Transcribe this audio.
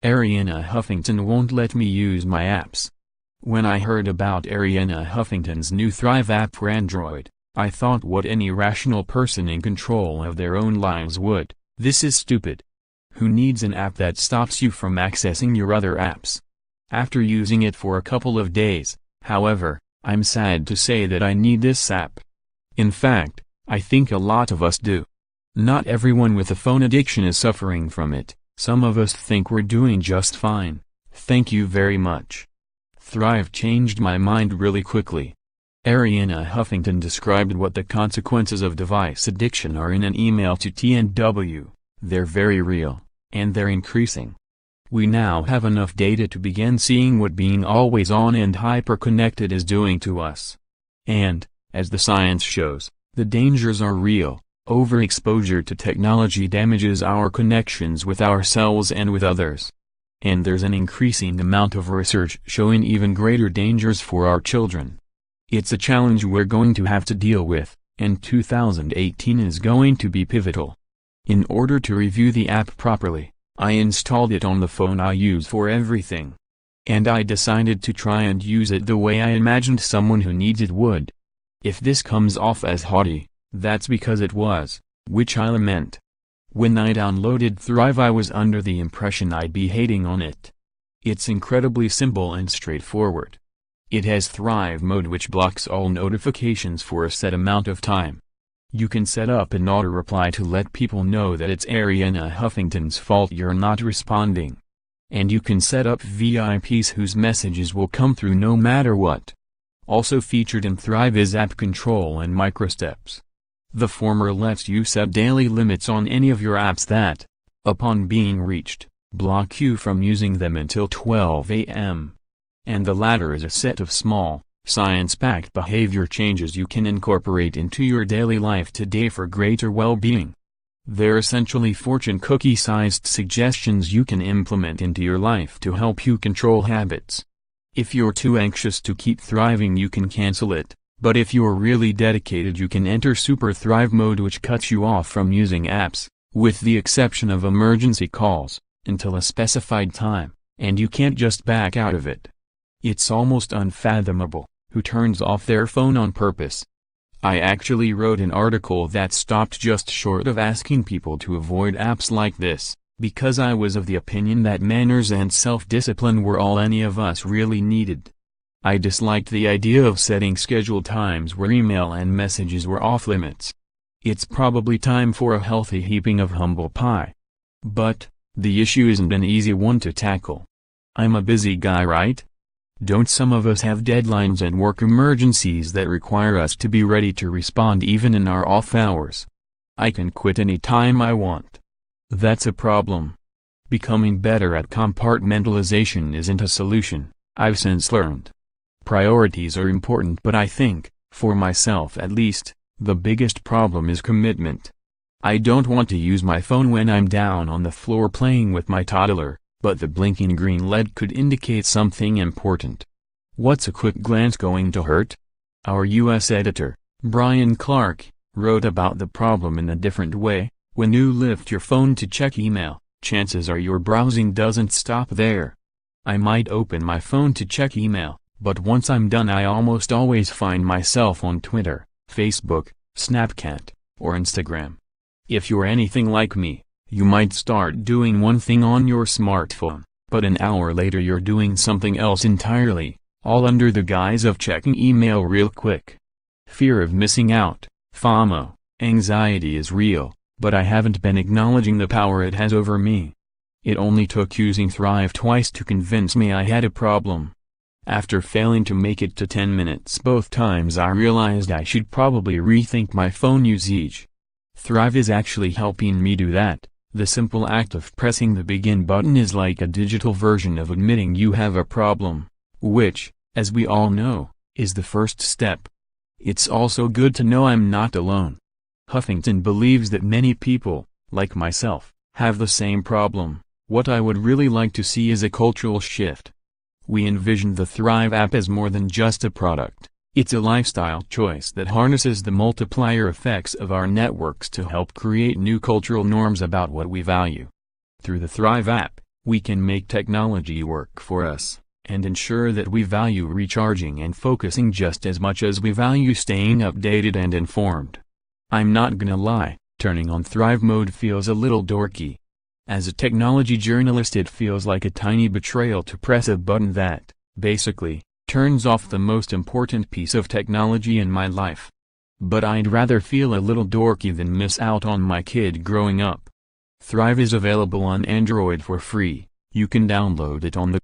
Arianna Huffington won't let me use my apps. When I heard about Arianna Huffington's new Thrive app for Android, I thought what any rational person in control of their own lives would. This is stupid. Who needs an app that stops you from accessing your other apps? After using it for a couple of days, however, I'm sad to say that I need this app. In fact, I think a lot of us do. Not everyone with a phone addiction is suffering from it. Some of us think we're doing just fine. Thank you very much. Thrive changed my mind really quickly. Arianna Huffington described what the consequences of device addiction are in an email to TNW. They're very real, and they're increasing. We now have enough data to begin seeing what being always on and hyper-connected is doing to us. And, as the science shows, the dangers are real. Overexposure to technology damages our connections with ourselves and with others. And there's an increasing amount of research showing even greater dangers for our children. It's a challenge we're going to have to deal with, and 2018 is going to be pivotal. In order to review the app properly, I installed it on the phone I use for everything. And I decided to try and use it the way I imagined someone who needs it would. If this comes off as haughty, that's because it was, which I lament. When I downloaded Thrive I was under the impression I'd be hating on it. It's incredibly simple and straightforward. It has Thrive mode which blocks all notifications for a set amount of time. You can set up an auto-reply to let people know that it's Arianna Huffington's fault you're not responding. And you can set up VIPs whose messages will come through no matter what. Also featured in Thrive is app control and microsteps. The former lets you set daily limits on any of your apps that, upon being reached, block you from using them until 12 a.m. And the latter is a set of small, science-backed behavior changes you can incorporate into your daily life today for greater well-being. They're essentially fortune cookie-sized suggestions you can implement into your life to help you control habits. If you're too anxious to keep thriving you can cancel it. But if you're really dedicated you can enter Super Thrive mode which cuts you off from using apps, with the exception of emergency calls, until a specified time, and you can't just back out of it. It's almost unfathomable, who turns off their phone on purpose. I actually wrote an article that stopped just short of asking people to avoid apps like this, because I was of the opinion that manners and self-discipline were all any of us really needed. I disliked the idea of setting scheduled times where email and messages were off limits. It's probably time for a healthy heaping of humble pie. But, the issue isn't an easy one to tackle. I'm a busy guy, right? Don't some of us have deadlines and work emergencies that require us to be ready to respond even in our off hours? I can quit any time I want. That's a problem. Becoming better at compartmentalization isn't a solution, I've since learned. Priorities are important but I think, for myself at least, the biggest problem is commitment. I don't want to use my phone when I'm down on the floor playing with my toddler, but the blinking green LED could indicate something important. What's a quick glance going to hurt? Our US editor, Brian Clark, wrote about the problem in a different way. When you lift your phone to check email, chances are your browsing doesn't stop there. I might open my phone to check email, but once I'm done I almost always find myself on Twitter, Facebook, Snapchat, or Instagram. If you're anything like me, you might start doing one thing on your smartphone, but an hour later you're doing something else entirely, all under the guise of checking email real quick. Fear of missing out, FOMO, anxiety is real, but I haven't been acknowledging the power it has over me. It only took using Thrive twice to convince me I had a problem. After failing to make it to 10 minutes both times I realized I should probably rethink my phone usage. Thrive is actually helping me do that. The simple act of pressing the begin button is like a digital version of admitting you have a problem, which, as we all know, is the first step. It's also good to know I'm not alone. Huffington believes that many people, like myself, have the same problem. What I would really like to see is a cultural shift. We envision the Thrive app as more than just a product. It's a lifestyle choice that harnesses the multiplier effects of our networks to help create new cultural norms about what we value. Through the Thrive app, We can make technology work for us, and ensure that we value recharging and focusing just as much as we value staying updated and informed. I'm not gonna lie, turning on Thrive mode feels a little dorky. As a technology journalist, it feels like a tiny betrayal to press a button that, basically, turns off the most important piece of technology in my life. But I'd rather feel a little dorky than miss out on my kid growing up. Thrive is available on Android for free. You can download it on the